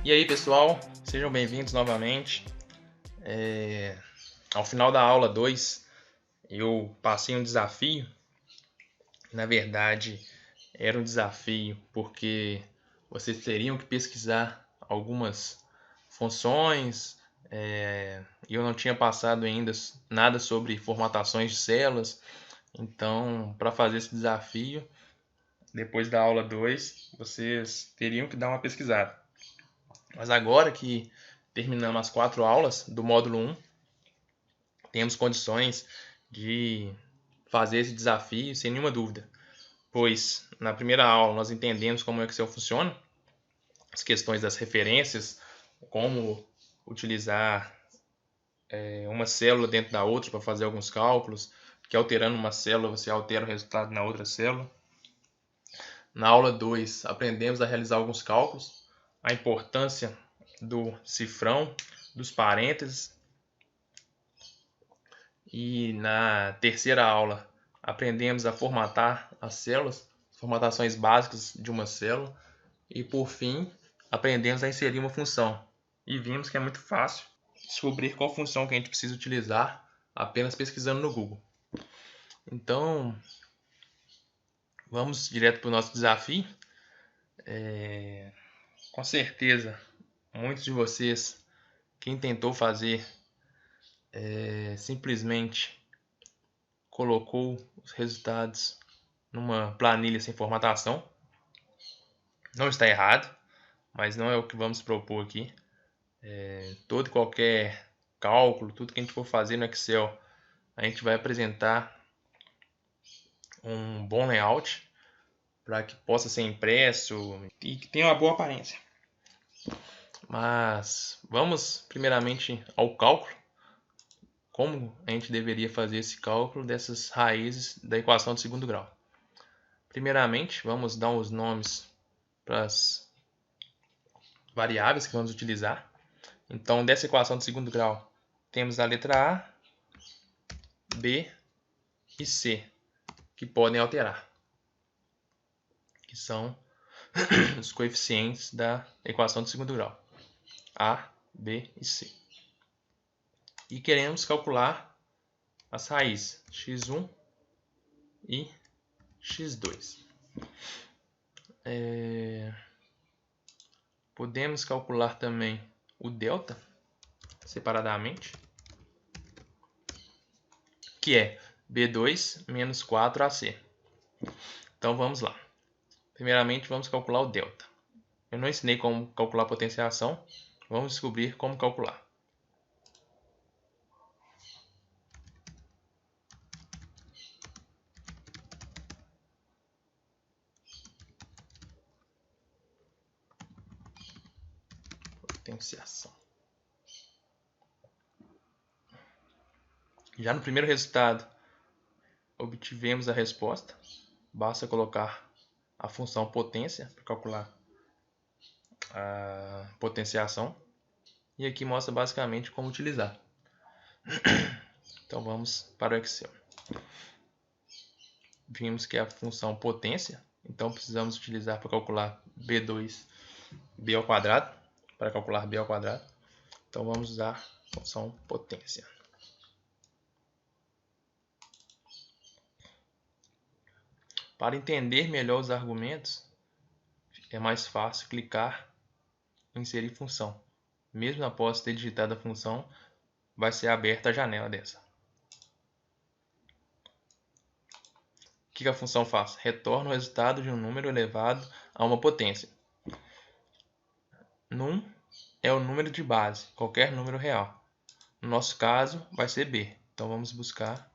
E aí pessoal, sejam bem-vindos novamente. Ao final da aula 2 eu passei um desafio. Na verdade era um desafio porque vocês teriam que pesquisar algumas funções e eu não tinha passado ainda nada sobre formatações de células. Então, para fazer esse desafio, depois da aula 2 vocês teriam que dar uma pesquisada. Mas agora que terminamos as 4 aulas do módulo 1, temos condições de fazer esse desafio sem nenhuma dúvida. Pois na primeira aula nós entendemos como o Excel funciona, as questões das referências, como utilizar uma célula dentro da outra para fazer alguns cálculos, que alterando uma célula você altera o resultado na outra célula. Na aula 2 aprendemos a realizar alguns cálculos, a importância do cifrão, dos parênteses. E na terceira aula aprendemos a formatar as células, formatações básicas de uma célula. E por fim, aprendemos a inserir uma função. E vimos que é muito fácil descobrir qual função que a gente precisa utilizar apenas pesquisando no Google. Então, vamos direto para o nosso desafio. Com certeza, muitos de vocês, quem tentou fazer, simplesmente colocou os resultados numa planilha sem formatação. Não está errado, mas não é o que vamos propor aqui. Todo e qualquer cálculo, tudo que a gente for fazer no Excel, a gente vai apresentar um bom layout para que possa ser impresso e que tenha uma boa aparência. Mas vamos primeiramente ao cálculo. Como a gente deveria fazer esse cálculo dessas raízes da equação de segundo grau? Primeiramente, vamos dar os nomes para as variáveis que vamos utilizar. Então, dessa equação de segundo grau, temos a letra A, B e C, que podem alterar, que são os coeficientes da equação de segundo grau, A, B e C. E queremos calcular as raízes x1 e x2. Podemos calcular também o delta separadamente, que é B2 menos 4AC. Então vamos lá. Primeiramente vamos calcular o delta. Eu não ensinei como calcular a potenciação, vamos descobrir como calcular. Potenciação. Já no primeiro resultado, obtivemos a resposta. Basta colocar a função potência para calcular a potenciação. E aqui mostra basicamente como utilizar. Então vamos para o Excel. Vimos que é a função potência, então precisamos utilizar para calcular B2, B ao quadrado, para calcular B ao quadrado. Então vamos usar a função potência. Para entender melhor os argumentos, é mais fácil clicar em inserir função. Mesmo após ter digitado a função, vai ser aberta a janela dessa. O que a função faz? Retorna o resultado de um número elevado a uma potência. Num é o número de base, qualquer número real. No nosso caso, vai ser B. Então vamos buscar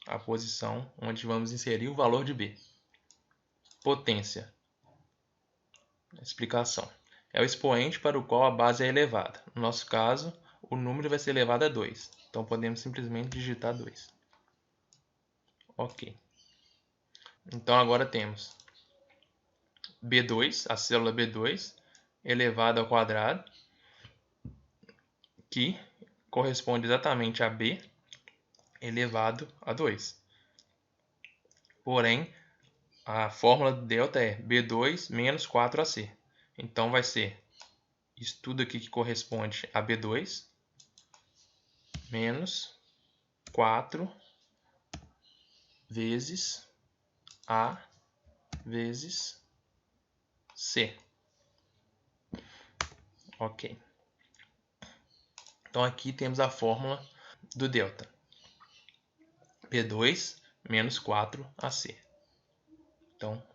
a posição onde vamos inserir o valor de B. Potência. Explicação. É o expoente para o qual a base é elevada. No nosso caso, o número vai ser elevado a 2. Então podemos simplesmente digitar 2. Ok. Então agora temos B2, a célula B2, elevada ao quadrado, que corresponde exatamente a B elevado a 2. Porém, a fórmula do delta é B2 menos 4AC. Então vai ser isso tudo aqui que corresponde a B2 menos 4 vezes A vezes C. Ok. Então aqui temos a fórmula do delta. B2 menos 4AC. Então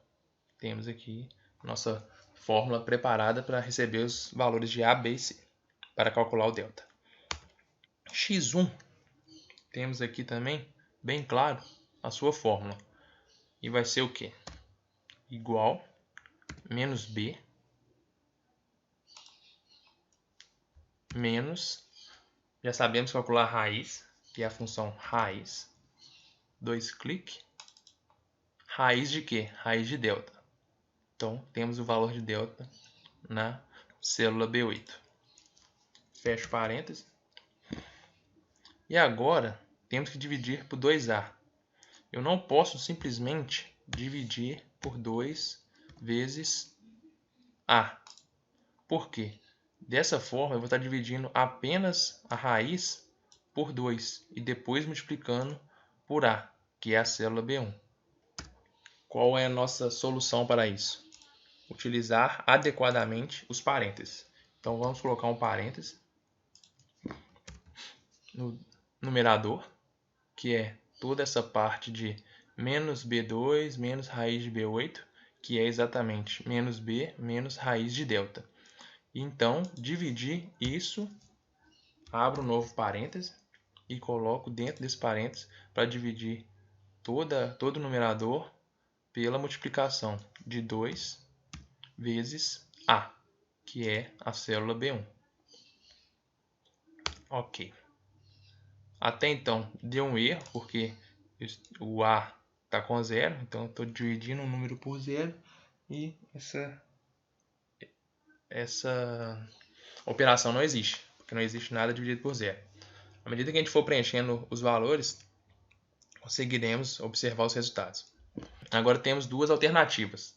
temos aqui nossa fórmula preparada para receber os valores de A, B e C para calcular o delta. X1, temos aqui também, bem claro, a sua fórmula. E vai ser o quê? Igual menos B menos, já sabemos calcular a raiz, que é a função raiz, 2 clique, raiz de quê? Raiz de delta. Então, temos o valor de delta na célula B8. Fecho parênteses. E agora, temos que dividir por 2A. Eu não posso simplesmente dividir por 2 vezes A. Por quê? Dessa forma, eu vou estar dividindo apenas a raiz por 2 e depois multiplicando por A, que é a célula B1. Qual é a nossa solução para isso? Utilizar adequadamente os parênteses. Então, vamos colocar um parêntese no numerador, que é toda essa parte de menos B2 menos raiz de B8, que é exatamente menos B menos raiz de delta. Então, dividir isso, abro um novo parêntese e coloco dentro desse parêntese para dividir todo o numerador pela multiplicação de 2 vezes A, que é a célula B1. Ok. Até então deu um erro, porque o A está com 0, então estou dividindo um número por 0 e essa operação não existe, porque não existe nada dividido por 0. À medida que a gente for preenchendo os valores, conseguiremos observar os resultados. Agora temos duas alternativas.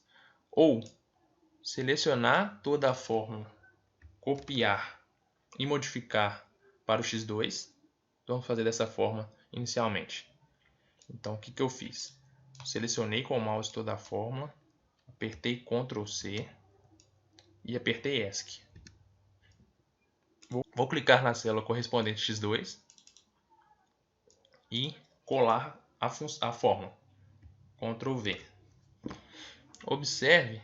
Ou selecionar toda a fórmula, copiar e modificar para o x2. Vamos fazer dessa forma inicialmente. Então, o que eu fiz? Selecionei com o mouse toda a fórmula, apertei Ctrl C e apertei ESC. Vou clicar na célula correspondente x2 e colar a fórmula. Ctrl V. Observe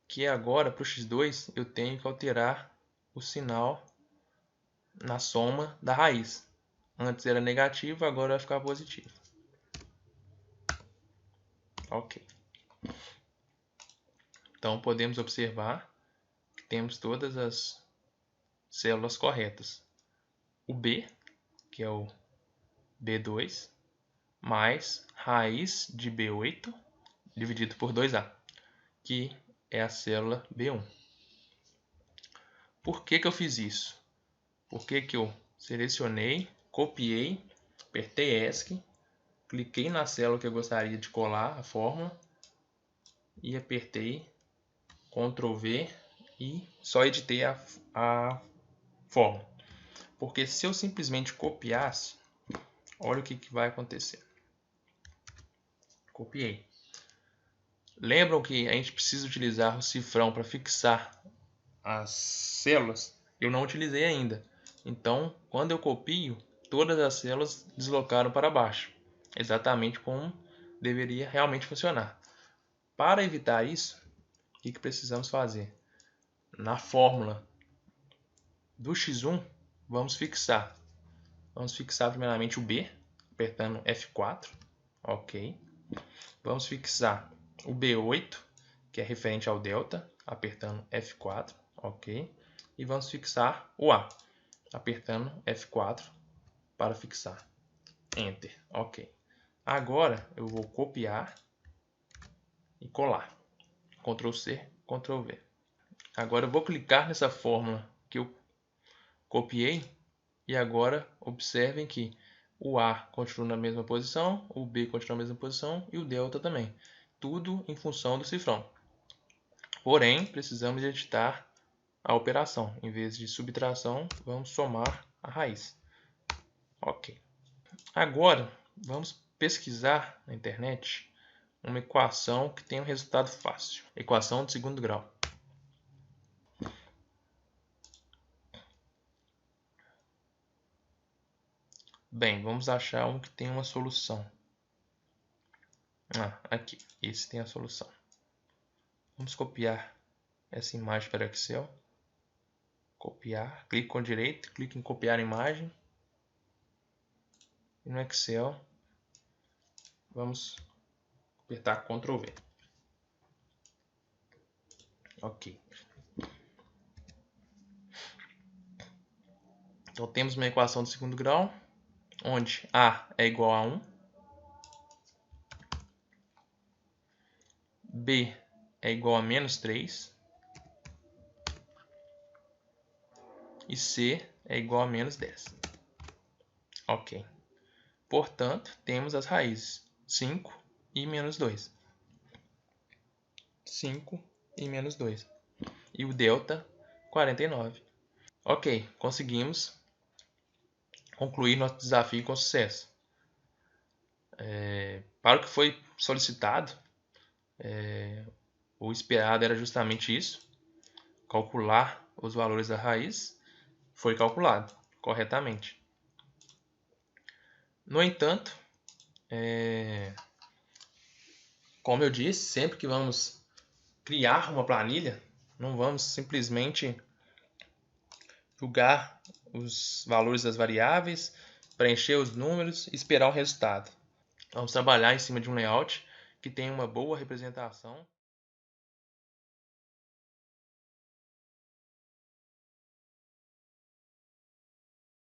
que agora para o x2 eu tenho que alterar o sinal na soma da raiz. Antes era negativo, agora vai ficar positivo. Ok. Então podemos observar que temos todas as células corretas. O B, que é o B2, mais raiz de B8 dividido por 2A, que é a célula B1. Por que eu fiz isso? Porque eu selecionei, copiei, apertei ESC, cliquei na célula que eu gostaria de colar a fórmula e apertei Ctrl V e só editei a fórmula. Porque se eu simplesmente copiasse, olha o que vai acontecer. Copiei. Lembram que a gente precisa utilizar o cifrão para fixar as células? Eu não utilizei ainda. Então, quando eu copio, todas as células deslocaram para baixo. Exatamente como deveria realmente funcionar. Para evitar isso, o que precisamos fazer? Na fórmula do x1, vamos fixar. Vamos fixar primeiramente o B, apertando F4. Ok. Vamos fixar o B8, que é referente ao delta, apertando F4. Ok. E vamos fixar o A, apertando F4 para fixar. Enter. Ok. Agora eu vou copiar e colar. Ctrl C, Ctrl V. Agora eu vou clicar nessa fórmula que eu copiei e agora observem que o A continua na mesma posição, o B continua na mesma posição e o delta também. Tudo em função do cifrão. Porém, precisamos editar a operação. Em vez de subtração, vamos somar a raiz. Ok. Agora, vamos pesquisar na internet uma equação que tem um resultado fácil. Equação de segundo grau. Bem, vamos achar um que tem uma solução. Aqui. Esse tem a solução. Vamos copiar essa imagem para Excel. Copiar. Clique com direito. Clique em copiar imagem. E no Excel, vamos apertar Ctrl V. Ok. Então temos uma equação de segundo grau, onde A é igual a 1, B é igual a menos 3 e C é igual a menos 10. Ok. Portanto, temos as raízes 5 e menos 2. 5 e menos 2. E o delta, 49. Ok, conseguimos concluir nosso desafio com sucesso. Para o que foi solicitado, o esperado era justamente isso, calcular os valores da raiz. Foi calculado corretamente. No entanto, como eu disse, sempre que vamos criar uma planilha, não vamos simplesmente jogar os valores das variáveis, preencher os números e esperar o resultado. Vamos trabalhar em cima de um layout que tenha uma boa representação